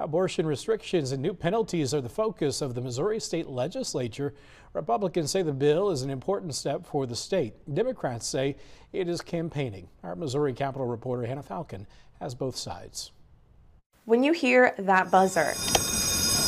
Abortion restrictions and new penalties are the focus of the Missouri State Legislature. Republicans say the bill is an important step for the state. Democrats say it is campaigning. Our Missouri Capitol reporter Hannah Falcon has both sides. When you hear that buzzer,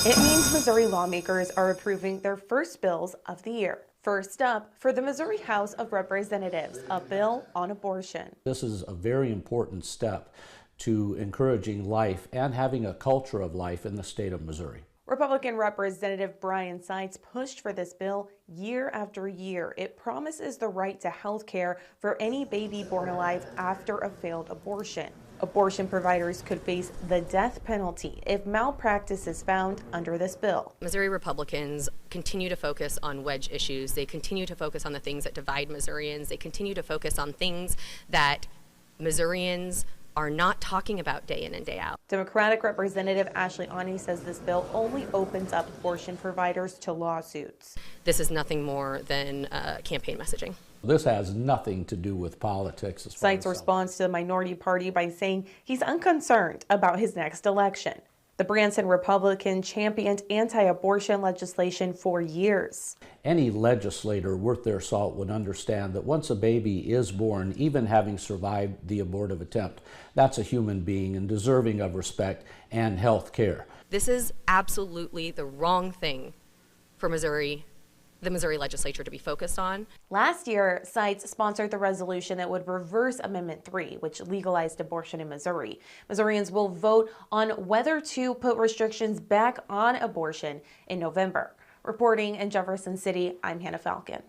it means Missouri lawmakers are approving their first bills of the year. First up, for the Missouri House of Representatives, a bill on abortion. This is a very important step to encouraging life and having a culture of life in the state of Missouri. Republican Representative Brian Seitz pushed for this bill year after year. It promises the right to health care for any baby born alive after a failed abortion. Abortion providers could face the death penalty if malpractice is found under this bill. Missouri Republicans continue to focus on wedge issues. They continue to focus on the things that divide Missourians. They continue to focus on things that Missourians are not talking about day in and day out. Democratic Representative Ashley Ani says this bill only opens up abortion providers to lawsuits. This is nothing more than campaign messaging. This has nothing to do with politics. Seitz responds to the minority party by saying he's unconcerned about his next election. The Branson Republican championed anti-abortion legislation for years. Any legislator worth their salt would understand that once a baby is born, even having survived the abortive attempt, that's a human being and deserving of respect and health care. This is absolutely the wrong thing for the Missouri legislature to be focused on. Last year, Seitz sponsored the resolution that would reverse Amendment 3, which legalized abortion in Missouri. Missourians will vote on whether to put restrictions back on abortion in November. Reporting in Jefferson City, I'm Hannah Falcon.